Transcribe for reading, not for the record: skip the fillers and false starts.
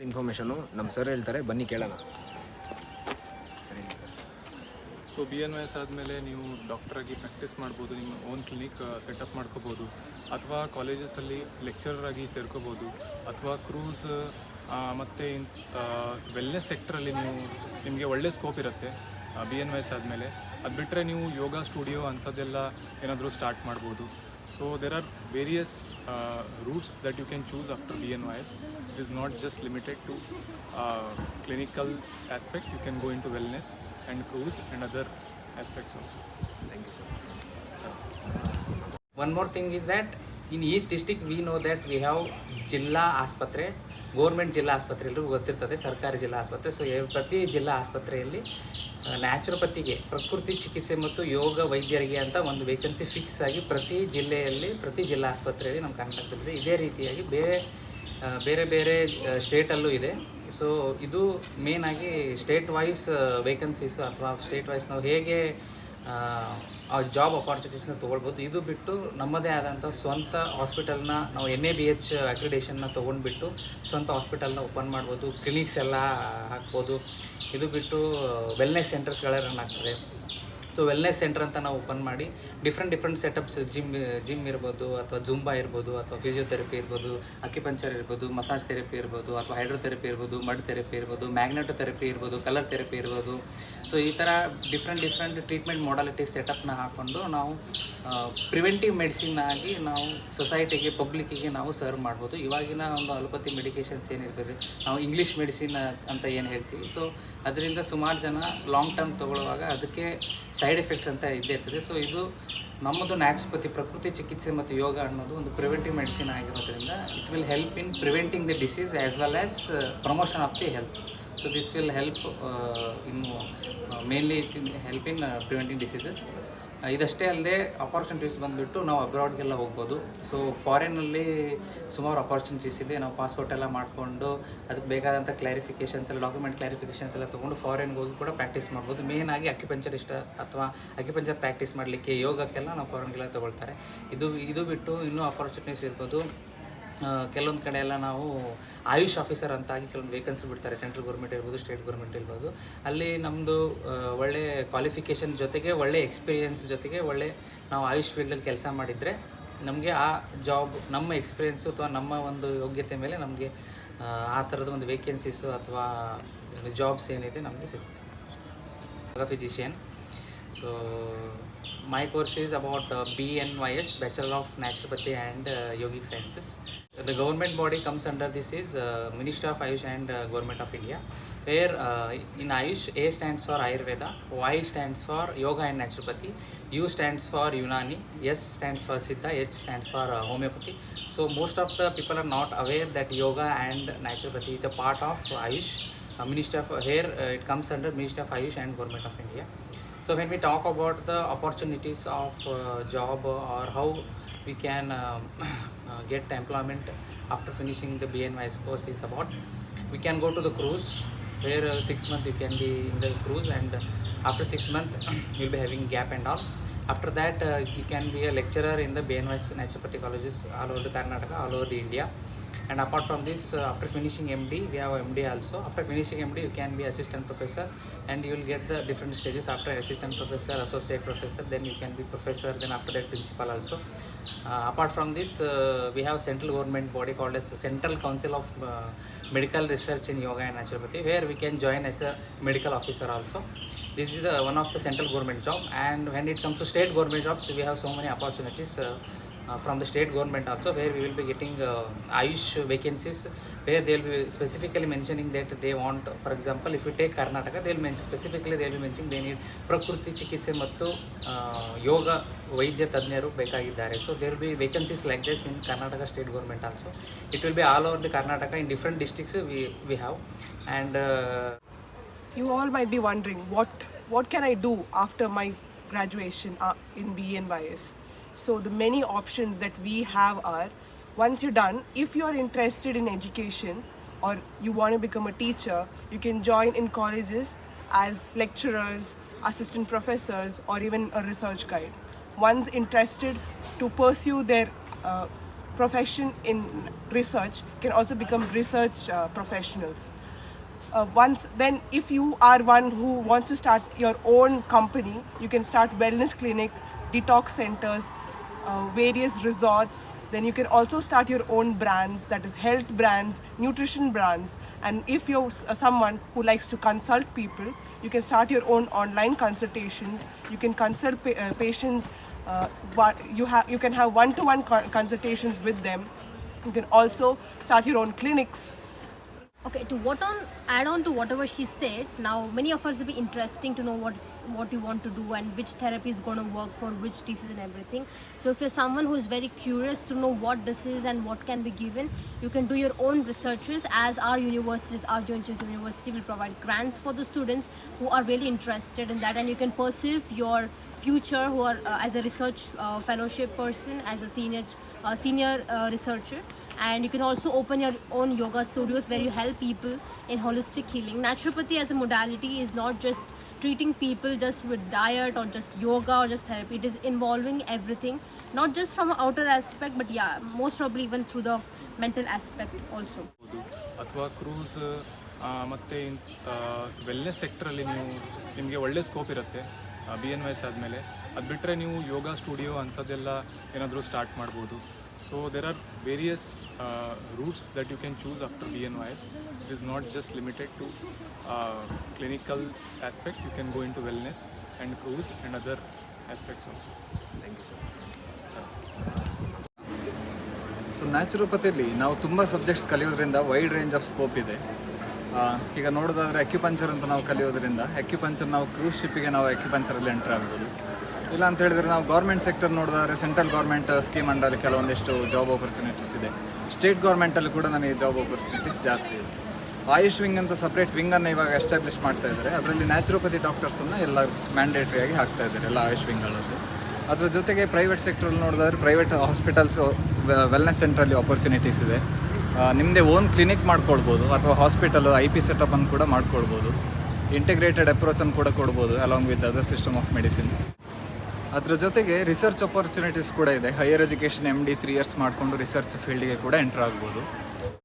Information ನಮ್ಮ sir ಹೇಳ್ತಾರೆ, ಬನ್ನಿ ಕೇಳೋಣ. ಸೊ BNYS ಆದಮೇಲೆ ನೀವು ಡಾಕ್ಟರಾಗಿ ಪ್ರಾಕ್ಟೀಸ್ ಮಾಡ್ಬೋದು, ನಿಮ್ಮ ಓನ್ ಕ್ಲಿನಿಕ್ ಸೆಟಪ್ ಮಾಡ್ಕೋಬೋದು, ಅಥವಾ ಕಾಲೇಜಸಲ್ಲಿ ಲೆಕ್ಚರರ್ ಆಗಿ ಸೇರ್ಕೋಬೋದು, ಅಥವಾ ಕ್ರೂಸ್ ಮತ್ತು ವೆಲ್ನೆಸ್ ಸೆಕ್ಟ್ರಲ್ಲಿ ನಿಮಗೆ ಒಳ್ಳೆ ಸ್ಕೋಪ್ ಇರುತ್ತೆ BNYS ಆದಮೇಲೆ. ಅದು ಬಿಟ್ಟರೆ ನೀವು ಯೋಗ ಸ್ಟುಡಿಯೋ ಅಂಥದ್ದೆಲ್ಲ ಏನಾದರೂ ಸ್ಟಾರ್ಟ್ ಮಾಡ್ಬೋದು. So there are various routes that you can choose after BNYS. It is not just limited to clinical aspect. You can go into wellness and cruise and other aspects also. Thank you, sir. One more thing is that in each district we know that we have ಜಿಲ್ಲಾ ಆಸ್ಪತ್ರೆ, government ಜಿಲ್ಲಾ ಆಸ್ಪತ್ರೆ ಎಲ್ರಿಗೂ ಗೊತ್ತಿರ್ತದೆ, ಸರ್ಕಾರಿ ಜಿಲ್ಲಾ ಆಸ್ಪತ್ರೆ. So ಪ್ರತಿ ಜಿಲ್ಲಾ ಆಸ್ಪತ್ರೆಯಲ್ಲಿ ನ್ಯಾಚುರೋಪತಿಗೆ, ಪ್ರಕೃತಿ ಚಿಕಿತ್ಸೆ ಮತ್ತು ಯೋಗ ವೈದ್ಯರಿಗೆ ಅಂತ ಒಂದು ವೇಕೆನ್ಸಿ ಫಿಕ್ಸ್ ಆಗಿ ಪ್ರತಿ ಜಿಲ್ಲೆಯಲ್ಲಿ, ಪ್ರತಿ ಜಿಲ್ಲಾ ಆಸ್ಪತ್ರೆಯಲ್ಲಿ ನಮ್ಮ ಕರ್ನಾಟಕದಲ್ಲಿದೆ. ಇದೇ ರೀತಿಯಾಗಿ ಬೇರೆ ಬೇರೆ ಸ್ಟೇಟಲ್ಲೂ ಇದೆ. ಸೊ ಇದು ಮೇನಾಗಿ ಸ್ಟೇಟ್ ವೈಸ್ ವೇಕೆನ್ಸೀಸು ಅಥವಾ ಸ್ಟೇಟ್ ವೈಸ್ ನಾವು ಹೇಗೆ ಆ ಜಾಬ್ ಅಪಾರ್ಚುನಿಟೀಸ್ನ ತೊಗೊಳ್ಬೋದು. ಇದು ಬಿಟ್ಟು ನಮ್ಮದೇ ಆದಂಥ ಸ್ವಂತ ಹಾಸ್ಪಿಟಲ್ನ ನಾವು NABH ಅಕ್ರಿಡೇಷನ್ನ ತೊಗೊಂಡ್ಬಿಟ್ಟು ಸ್ವಂತ ಹಾಸ್ಪಿಟಲ್ನ ಓಪನ್ ಮಾಡ್ಬೋದು, ಕ್ಲಿನಿಕ್ಸ್ ಎಲ್ಲ ಹಾಕ್ಬೋದು. ಇದು ಬಿಟ್ಟು ವೆಲ್ನೆಸ್ ಸೆಂಟರ್ಸ್ಗಳೇ ರನ್ ಆಗ್ತದೆ. ಸೊ ವೆಲ್ನೆಸ್ ಸೆಂಟರ್ ಅಂತ ನಾವು ಓಪನ್ ಮಾಡಿ ಡಿಫ್ರೆಂಟ್ ಸೆಟಪ್ಸ್, ಜಿಮ್ ಇರ್ಬೋದು, ಅಥವಾ ಜುಂಬಾ ಇರ್ಬೋದು, ಅಥವಾ ಫಿಸಿಯೋಥೆರಪಿ ಇರ್ಬೋದು, ಅಕ್ಯುಪಂಚರ್ ಇರ್ಬೋದು, ಮಸಾಜ್ ಥೆರಪಿ ಇರ್ಬೋದು, ಅಥವಾ ಹೈಡ್ರೋಥೆರಪಿ ಇರ್ಬೋದು, ಮಡ್ ಥೆರಪಿ ಇರ್ಬೋದು, ಮ್ಯಾಗ್ನೆಟೋಥೆರಪಿ ಇರ್ಬೋದು, ಕಲರ್ ಥೆರಪಿ ಇರ್ಬೋದು. ಸೊ ಈ ಥರ ಡಿಫ್ರೆಂಟ್ ಟ್ರೀಟ್ಮೆಂಟ್ ಮಾಡಾಲಿಟೀಸ್ ಸೆಟಪ್ನ ಹಾಕ್ಕೊಂಡು ನಾವು ಪ್ರಿವೆಂಟಿವ್ ಮೆಡಿಸಿನ್ ಆಗಿ ನಾವು ಸೊಸೈಟಿಗೆ, ಪಬ್ಲಿಕ್ಕಿಗೆ ನಾವು ಸರ್ವ್ ಮಾಡ್ಬೋದು. ಇವಾಗಿನ ಒಂದು ಅಲೋಪತಿ ಮೆಡಿಕೇಷನ್ಸ್ ಏನಿರ್ತದೆ, ನಾವು ಇಂಗ್ಲೀಷ್ ಮೆಡಿಸಿನ್ ಅಂತ ಏನು ಹೇಳ್ತೀವಿ, ಸೊ ಅದರಿಂದ ಸುಮಾರು ಜನ ಲಾಂಗ್ ಟರ್ಮ್ ತೊಗೊಳ್ಳುವಾಗ ಅದಕ್ಕೆ ಸೈಡ್ ಎಫೆಕ್ಟ್ಸ್ ಅಂತ ಇದ್ದೇ ಇರ್ತದೆ. ಸೊ ಇದು ನಮ್ಮದು ನ್ಯಾಚುರೋಪತಿ, ಪ್ರಕೃತಿ ಚಿಕಿತ್ಸೆ ಮತ್ತು ಯೋಗ ಅನ್ನೋದು ಒಂದು ಪ್ರಿವೆಂಟಿವ್ ಮೆಡಿಸಿನ್ ಆಗಿರೋದ್ರಿಂದ it will help in preventing the disease as well as promotion of the health. So this will help in mainly help in preventing diseases. ಇದಷ್ಟೇ ಅಲ್ಲದೆ ಅಪಾರ್ಚುನಿಟೀಸ್ ಬಂದುಬಿಟ್ಟು ನಾವು ಅಬ್ರಾಡ್ಗೆಲ್ಲ ಹೋಗ್ಬೋದು. ಸೊ ಫಾರಿನಲ್ಲಿ ಸುಮಾರು ಅಪಾರ್ಚುನಿಟೀಸ್ ಇದೆ. ನಾವು ಪಾಸ್ಪೋರ್ಟ್ ಎಲ್ಲ ಮಾಡಿಕೊಂಡು ಅದಕ್ಕೆ ಬೇಕಾದಂಥ ಕ್ಲಾರಿಫಿಕೇಷನ್ಸ್ ಎಲ್ಲ, ಡಾಕ್ಯುಮೆಂಟ್ ಕ್ಲಾರಿಫಿಕೇಷನ್ಸ್ ಎಲ್ಲ ತೊಗೊಂಡು ಫಾರಿನ್ಗೆ ಹೋಗಿ ಕೂಡ ಪ್ರಾಕ್ಟೀಸ್ ಮಾಡ್ಬೋದು. ಮೇಯ್ನಾಗಿ ಅಕ್ಯುಪಂಚರಿಸ್ಟ್ ಅಥವಾ ಅಕ್ಯುಪಂಚರ್ ಪ್ರಾಕ್ಟೀಸ್ ಮಾಡಲಿಕ್ಕೆ, ಯೋಗಕ್ಕೆಲ್ಲ ನಾವು ಫಾರಿನ್ಗೆಲ್ಲ ತೊಗೊಳ್ತಾರೆ. ಇದು ಬಿಟ್ಟು ಇನ್ನೂ ಅಪಾರ್ಚುನಿಟೀಸ್ ಇರ್ಬೋದು. ಕೆಲವೊಂದು ಕಡೆ ಎಲ್ಲ ನಾವು ಆಯುಷ್ ಆಫೀಸರ್ ಅಂತಾಗಿ ಕೆಲವೊಂದು ವೇಕೆನ್ಸಿ ಬಿಡ್ತಾರೆ, ಸೆಂಟ್ರಲ್ ಗೌರ್ಮೆಂಟ್ ಇರ್ಬೋದು, ಸ್ಟೇಟ್ ಗೌರ್ಮೆಂಟ್ ಇರ್ಬೋದು. ಅಲ್ಲಿ ನಮ್ಮದು ಒಳ್ಳೆ ಕ್ವಾಲಿಫಿಕೇಷನ್ ಜೊತೆಗೆ, ಒಳ್ಳೆ ಎಕ್ಸ್ಪೀರಿಯೆನ್ಸ್ ಜೊತೆಗೆ, ನಾವು ಆಯುಷ್ ಫೀಲ್ಡಲ್ಲಿ ಕೆಲಸ ಮಾಡಿದರೆ ನಮಗೆ ಆ ಜಾಬ್, ನಮ್ಮ ಎಕ್ಸ್ಪೀರಿಯೆನ್ಸು ಅಥವಾ ನಮ್ಮ ಒಂದು ಯೋಗ್ಯತೆ ಮೇಲೆ ನಮಗೆ ಆ ಥರದ ಒಂದು ವೇಕೆನ್ಸೀಸು ಅಥವಾ ಜಾಬ್ಸ್ ಏನಿದೆ ನಮಗೆ ಸಿಗುತ್ತೆ. Physician. So my course is about BNYS, Bachelor of Naturopathy and Yogic Sciences. The government body comes under this is Ministry of Ayush and Government of India, where in Ayush, A stands for Ayurveda, Y stands for Yoga and Naturopathy, U stands for Unani, S stands for Siddha, H stands for Homeopathy. So most of the people are not aware that Yoga and Naturopathy is a part of Ayush. Ministry of here it comes under Ministry of Ayush and Government of India. So when we talk about the opportunities of job or how we can get employment after finishing the BNYS course is about, we can go to the cruise, where 6 months you can be in the cruise, and after 6 months you'll be having gap and all. After that you can be a lecturer in the BNYS naturopathy colleges all over the Karnataka, all over the India. And apart from this, after finishing MD, we have MD also. After finishing MD, you can be assistant professor, and you will get the different stages. After assistant professor, associate professor, then you can be professor, then after that principal also. Apart from this, we have central government body called as Central Council of Medical Research in Yoga and Naturopathy, where we can join as a medical officer also. This is one of the central government job. And when it comes to state government jobs, we have so many opportunities from the state government also, where we will be getting Ayush vacancies, where they will be specifically mentioning that they want, for example, if you take Karnataka, they will be mentioning they need Prakriti Chikitse ಮತ್ತು ಯೋಗ ವೈದ್ಯ ತಜ್ಞರು ಬೇಕಾಗಿದ್ದಾರೆ. So there will be vacancies like this in Karnataka state government also. It will be all over the Karnataka in different districts we have. And you all might be wondering, what can I do after my graduation in BNYS? So the many options that we have are, once you're done, if you're interested in education or you want to become a teacher, you can join in colleges as lecturers, assistant professors, or even a research guide. One's interested to pursue their profession in research can also become research professionals. Then if you are one who wants to start your own company, you can start wellness clinic, detox centers, various resorts. Then you can also start your own brands, that is health brands, nutrition brands. And if you're someone who likes to consult people, you can start your own online consultations. You can consult patients. You can have one-to-one consultations with them. You can also start your own clinics. Okay, to add on to whatever she said, now many of us will be interesting to know what you want to do and which therapy is going to work for which disease and everything. So if you're someone who is very curious to know what this is and what can be given, you can do your own researches, as our universities, our Joint University will provide grants for the students who are really interested in that, and you can pursue your future who are as a research fellowship person, as a senior researcher. And you can also open your own yoga studios where you help people in holistic healing. Naturopathy as a modality is not just treating people just with diet or just yoga or just therapy. It is involving everything, not just from an outer aspect, but yeah, most probably even through the mental aspect also. ಅಥವಾ cruise ಮತ್ತು wellness ಸೆಕ್ಟ್ರಲ್ಲಿ ನಿಮಗೆ ಒಳ್ಳೆ scope ಇರುತ್ತೆ BNYS ಆದಮೇಲೆ. ಅದು ಬಿಟ್ಟರೆ ನೀವು ಯೋಗ studio ಅಂಥದ್ದೆಲ್ಲ ಏನಾದರೂ ಸ್ಟಾರ್ಟ್ ಮಾಡ್ಬೋದು. So there are various routes that you can choose after BNYS. It is not just limited to clinical aspect. You can go into wellness and cruise and other aspects also. Thank you sir. So ನ್ಯಾಚುರೋಪತಿಯಲ್ಲಿ ನಾವು ತುಂಬ subjects ಕಲಿಯೋದ್ರಿಂದ wide range of scope ಇದೆ. ಈಗ ನೋಡೋದಾದರೆ acupuncture ಅಂತ ನಾವು ಕಲಿಯೋದ್ರಿಂದ ಅಕ್ಯುಪಂಚರ್ ನಾವು ಕ್ರೂಸ್ ಶಿಪ್ಪಿಗೆ ನಾವು ಅಕ್ಯುಪಂಚರಲ್ಲಿ ಎಂಟರ್ ಆಗ್ಬೋದು. ಇಲ್ಲ ಅಂತ ಹೇಳಿದ್ರೆ ನಾವು ಗೌರ್ಮೆಂಟ್ ಸೆಕ್ಟರ್ ನೋಡಿದ್ರೆ ಸೆಂಟ್ರಲ್ ಗೌರ್ಮೆಂಟ್ ಸ್ಕೀಮ್ ಅಂಡಲ್ಲಿ ಕೆಲವೊಂದಿಷ್ಟು ಜಾಬ್ ಆಪರ್ಚುನಿಟೀಸ್ ಇದೆ. ಸ್ಟೇಟ್ ಗೌರ್ಮೆಂಟಲ್ಲಿ ಕೂಡ ನಮಗೆ ಜಾಬ್ ಆಪರ್ಚುನಿಟೀಸ್ ಜಾಸ್ತಿ ಇದೆ. ಆಯುಷ್ ವಿಂಗ್ ಅಂತ ಸಪ್ರೇಟ್ ವಿಂಗನ್ನು ಇವಾಗ ಎಸ್ಟಾಬ್ಲಿಷ್ ಮಾಡ್ತಾ ಇದ್ದಾರೆ. ಅದರಲ್ಲಿ ನ್ಯಾಚುರೋಪತಿ ಡಾಕ್ಟರ್ಸನ್ನು ಎಲ್ಲ ಮ್ಯಾಂಡೇಟ್ರಿಯಾಗಿ ಹಾಕ್ತಾ ಇದ್ದಾರೆ ಎಲ್ಲ ಆಯುಷ್ ವಿಂಗ್ಗಳದ್ದು. ಅದ್ರ ಜೊತೆಗೆ ಪ್ರೈವೇಟ್ ಸೆಕ್ಟ್ರಲ್ಲಿ ನೋಡಿದ್ರೆ ಪ್ರೈವೇಟ್ ಹಾಸ್ಪಿಟಲ್ಸು ವೆಲ್ನೆಸ್ ಸೆಂಟ್ರಲ್ಲಿ ಆಪರ್ಚುನಿಟೀಸ್ ಇದೆ. ನಿಮ್ಮದೇ ಓನ್ ಕ್ಲಿನಿಕ್ ಮಾಡ್ಕೊಳ್ಬೋದು ಅಥವಾ ಹಾಸ್ಪಿಟಲು IP ಸೆಟಪನ್ನು ಕೂಡ ಮಾಡ್ಕೊಳ್ಬೋದು. ಇಂಟಿಗ್ರೇಟೆಡ್ ಅಪ್ರೋಚನ್ನು ಕೂಡ ಕೊಡ್ಬೋದು along with other system of medicine. ಅದರ ಜೊತೆಗೆ ರಿಸರ್ಚ್ ಆಪರ್ಚುನಿಟೀಸ್ ಕೂಡ ಇದೆ. ಹೈಯರ್ ಎಜುಕೇಷನ್ MD 3 years ಮಾಡಿಕೊಂಡು ರಿಸರ್ಚ್ ಫೀಲ್ಡಿಗೆ ಕೂಡ ಎಂಟರ್ ಆಗ್ಬೋದು.